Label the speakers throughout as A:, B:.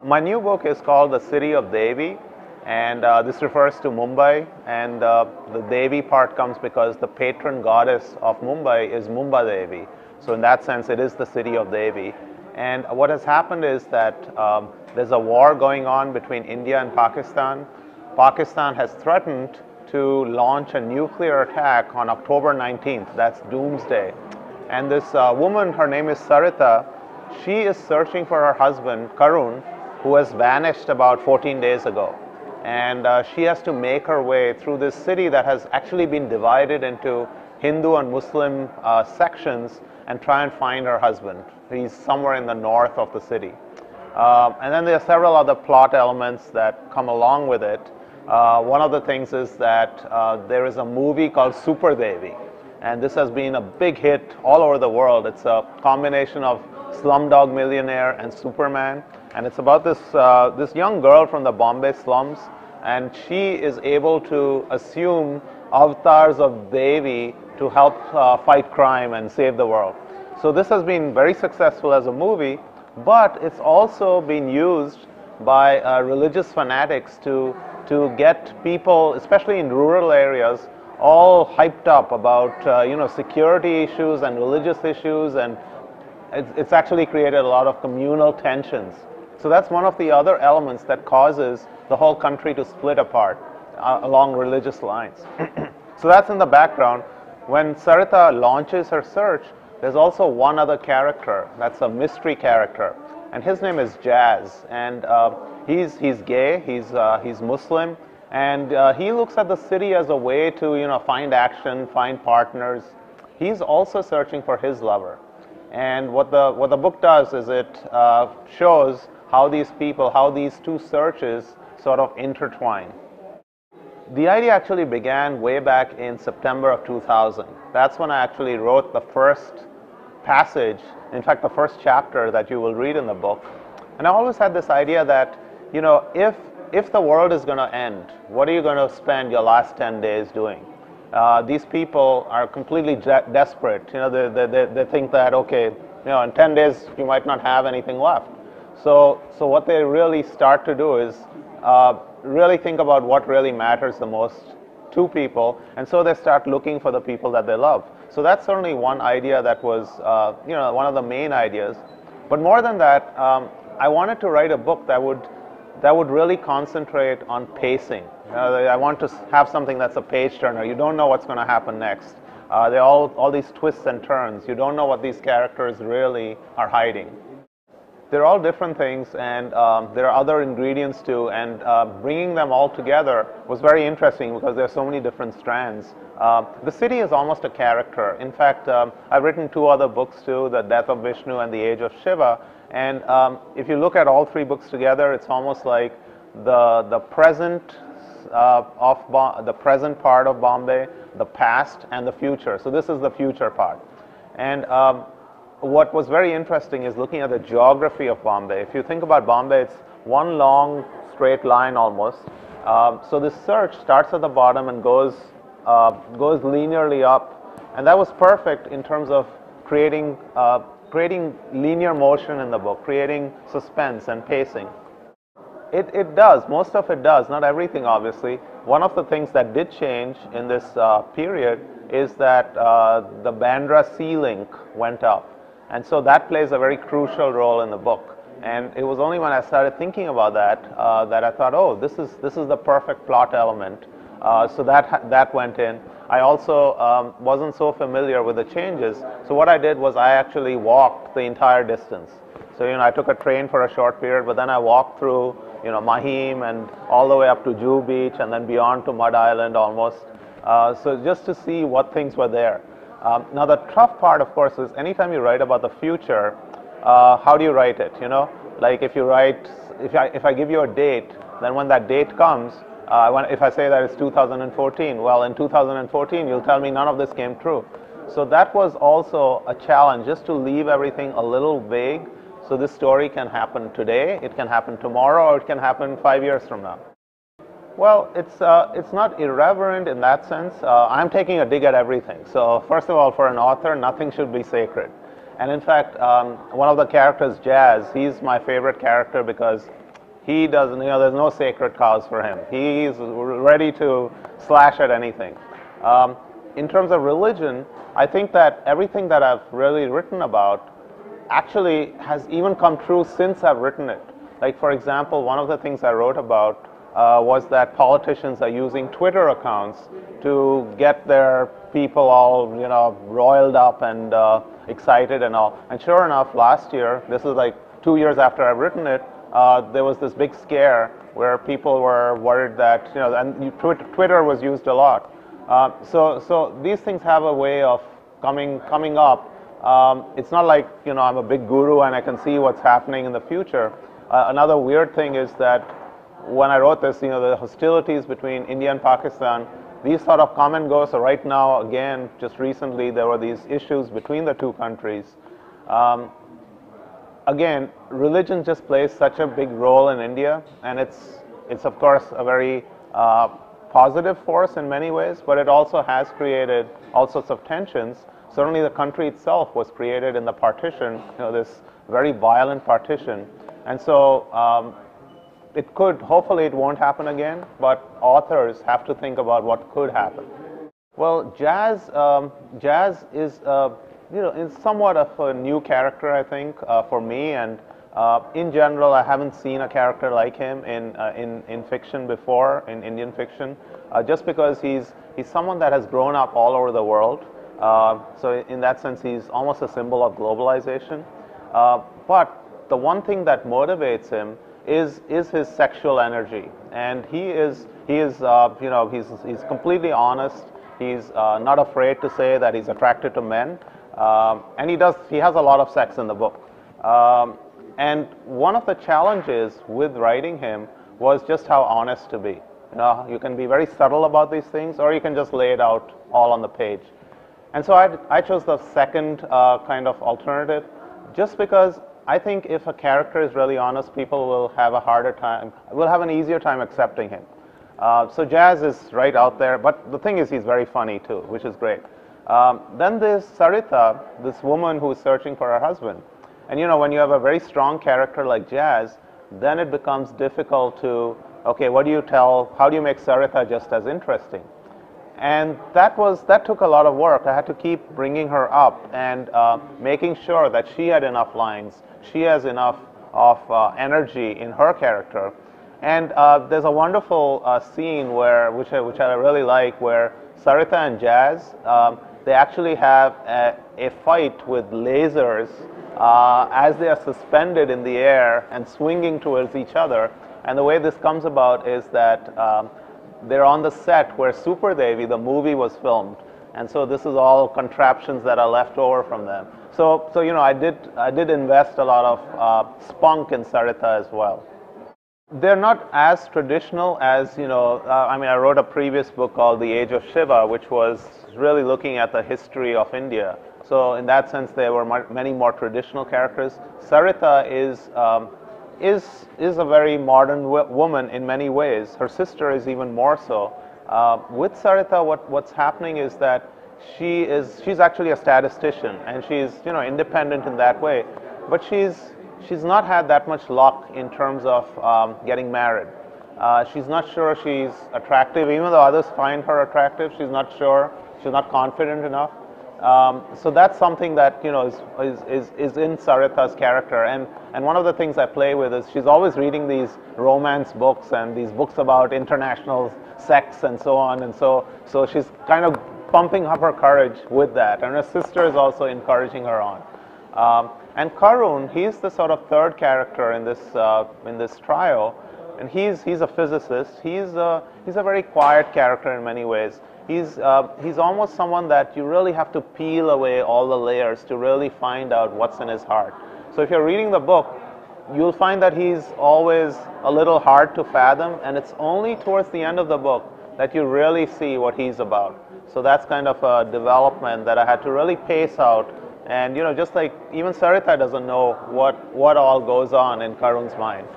A: My new book is called The City of Devi, and this refers to Mumbai, and the Devi part comes because the patron goddess of Mumbai is Mumba Devi. So in that sense, it is the city of Devi. And what has happened is that there's a war going on between India and Pakistan. Pakistan has threatened to launch a nuclear attack on October 19th. That's doomsday. And this woman, her name is Sarita, she is searching for her husband, Karun, who has vanished about 14 days ago. And she has to make her way through this city that has actually been divided into Hindu and Muslim sections and try and find her husband. He's somewhere in the north of the city. And then there are several other plot elements that come along with it. One of the things is that there is a movie called Super Devi, and this has been a big hit all over the world. It's a combination of Slumdog Millionaire and Superman, and it's about this young girl from the Bombay slums, and she is able to assume avatars of Devi to help fight crime and save the world. So this has been very successful as a movie, but it's also been used by religious fanatics to get people, especially in rural areas, all hyped up about security issues and religious issues, and it's actually created a lot of communal tensions. So that's one of the other elements that causes the whole country to split apart along religious lines. So that's in the background. When Sarita launches her search, there's also one other character that's a mystery character, and his name is Jazz, and he's gay, he's Muslim, and he looks at the city as a way to find action, find partners. He's also searching for his lover, and what the book does is it shows how these people, how these two searches sort of intertwine. The idea actually began way back in September of 2000. That's when I actually wrote the first passage, in fact the first chapter that you will read in the book. And I always had this idea that, if the world is going to end, what are you going to spend your last 10 days doing? These people are completely desperate. They think that, okay, in 10 days you might not have anything left. So what they really start to do is really think about what really matters the most to people, and so they start looking for the people that they love. So that's certainly one idea that was one of the main ideas. But more than that, I wanted to write a book that would really concentrate on pacing. I want to have something that's a page turner. You don't know what's going to happen next. There are all these twists and turns. You don't know what these characters really are hiding. They're all different things, and there are other ingredients too, and bringing them all together was very interesting because there are so many different strands. The city is almost a character. In fact, I've written two other books too, The Death of Vishnu and The Age of Shiva, and if you look at all three books together, it's almost like the present the present part of Bombay, the past, and the future. So this is the future part. And what was very interesting is looking at the geography of Bombay. If you think about Bombay, it's one long straight line almost. So this search starts at the bottom and goes linearly up, and that was perfect in terms of creating linear motion in the book, creating suspense and pacing. It does, most of it does, not everything obviously. One of the things that did change in this period is that the Bandra sea link went up. And so that plays a very crucial role in the book. And it was only when I started thinking about that that I thought, oh, this is the perfect plot element. So that went in. I also wasn't so familiar with the changes. So what I did was I actually walked the entire distance. So I took a train for a short period, but then I walked through Mahim and all the way up to Juhu Beach and then beyond to Mud Island almost. So just to see what things were there. Now the tough part, of course, is anytime you write about the future, how do you write it? Like if I give you a date, then when that date comes, if I say that it's 2014, well, in 2014 you'll tell me none of this came true. So that was also a challenge, just to leave everything a little vague. So this story can happen today, it can happen tomorrow, or it can happen 5 years from now. Well, it's not irreverent in that sense. I'm taking a dig at everything. So first of all, for an author, nothing should be sacred. And in fact, one of the characters, Jazz, he's my favorite character because He doesn't, there's no sacred cows for him. He's ready to slash at anything. In terms of religion, I think that everything that I've really written about actually has even come true since I've written it. Like, for example, one of the things I wrote about was that politicians are using Twitter accounts to get their people all, roiled up and excited and all. And sure enough, last year, this is like 2 years after I've written it, there was this big scare where people were worried that, and Twitter was used a lot. So these things have a way of coming up. It's not like, I'm a big guru and I can see what's happening in the future. Another weird thing is that when I wrote this, the hostilities between India and Pakistan, these sort of come and go. So right now, again, just recently, there were these issues between the two countries. Again, religion just plays such a big role in India, and it's of course a very positive force in many ways, but it also has created all sorts of tensions. Certainly the country itself was created in the partition, this very violent partition. And so it could, hopefully it won't happen again, but authors have to think about what could happen. Well, jazz is is somewhat of a new character, I think, for me, and in general, I haven't seen a character like him in fiction before, in Indian fiction, just because he's someone that has grown up all over the world. So in that sense, he's almost a symbol of globalization. But the one thing that motivates him is his sexual energy, and he's completely honest. He's not afraid to say that he's attracted to men. And he has a lot of sex in the book. And one of the challenges with writing him was just how honest to be. You can be very subtle about these things, or you can just lay it out all on the page. And so I chose the second kind of alternative, just because I think if a character is really honest, people will have an easier time accepting him. So Jazz is right out there, but the thing is he's very funny too, which is great. Then there's Sarita, this woman who's searching for her husband. And when you have a very strong character like Jazz, then it becomes difficult to, okay, how do you make Sarita just as interesting? And that took a lot of work. I had to keep bringing her up and making sure that she had enough lines, she has enough of energy in her character. And there's a wonderful scene which I really like, where Sarita and Jazz, they actually have a fight with lasers as they are suspended in the air and swinging towards each other. And the way this comes about is that they're on the set where Super Devi, the movie, was filmed. And so this is all contraptions that are left over from them. So I did invest a lot of spunk in Sarita as well. They're not as traditional as, I wrote a previous book called The Age of Shiva, which was really looking at the history of India. So in that sense, there were many more traditional characters. Sarita is a very modern woman in many ways. Her sister is even more so. With Sarita, what's happening is that she's actually a statistician, and she's independent in that way, but she's not had that much luck in terms of getting married. She's not sure she's attractive, even though others find her attractive. She's not sure. She's not confident enough. So that's something that is in Sarita's character. And one of the things I play with is she's always reading these romance books and these books about international sex and so on. And so she's kind of pumping up her courage with that. And her sister is also encouraging her on. And Karun, he's the sort of third character in this trio, and he's a physicist. He's a very quiet character in many ways. He's almost someone that you really have to peel away all the layers to really find out what's in his heart. So if you're reading the book, you'll find that he's always a little hard to fathom, and it's only towards the end of the book that you really see what he's about. So that's kind of a development that I had to really pace out. And just like even Sarita doesn't know what all goes on in Karun's mind.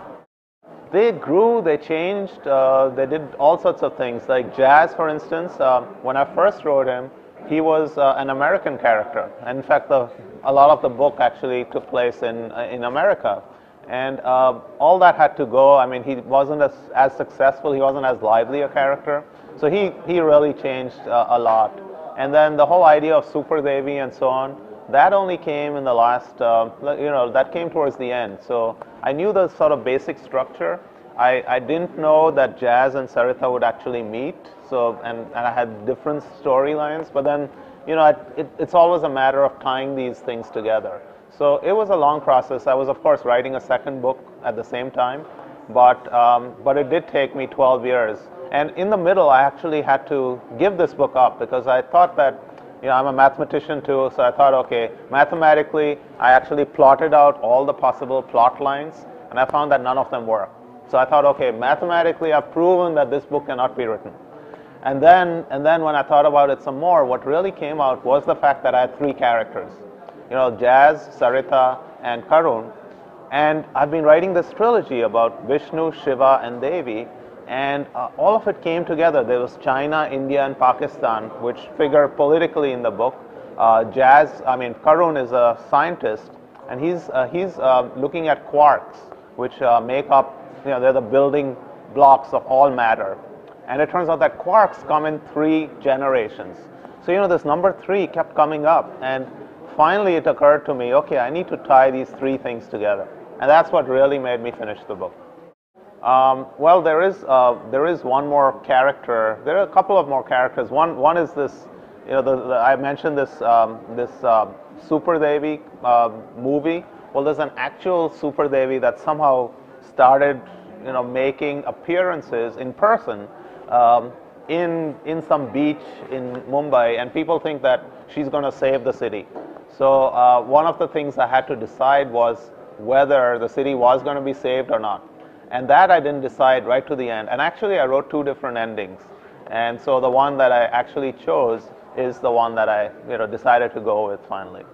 A: They grew, they changed, they did all sorts of things. Like Jazz, for instance, when I first wrote him, he was an American character. And in fact, a lot of the book actually took place in America. And all that had to go. I mean, he wasn't as successful, he wasn't as lively a character. So he really changed a lot. And then the whole idea of Super Devi and so on, that only came in the last, that came towards the end. So I knew the sort of basic structure. I didn't know that Jazz and Sarita would actually meet. So, and I had different storylines, but then, it's always a matter of tying these things together. So it was a long process. I was, of course, writing a second book at the same time, but it did take me 12 years. And in the middle, I actually had to give this book up because I thought that, I'm a mathematician too, so I thought, okay, mathematically, I actually plotted out all the possible plot lines, and I found that none of them work. So I thought, okay, mathematically, I've proven that this book cannot be written. And then when I thought about it some more, what really came out was the fact that I had three characters. Jazz, Sarita, and Karun. And I've been writing this trilogy about Vishnu, Shiva, and Devi, and all of it came together. There was China, India, and Pakistan, which figure politically in the book. Karun is a scientist, and he's looking at quarks, which make up, they're the building blocks of all matter. And it turns out that quarks come in 3 generations. So, this number 3 kept coming up, and finally it occurred to me, okay, I need to tie these 3 things together. And that's what really made me finish the book. Well, there is one more character. There are a couple of more characters. One is this, I mentioned this Super Devi movie. Well, there's an actual Super Devi that somehow started, making appearances in person in some beach in Mumbai, and people think that she's going to save the city. So one of the things I had to decide was whether the city was going to be saved or not. And that I didn't decide right to the end. And actually I wrote 2 different endings. And so the one that I actually chose is the one that I decided to go with finally.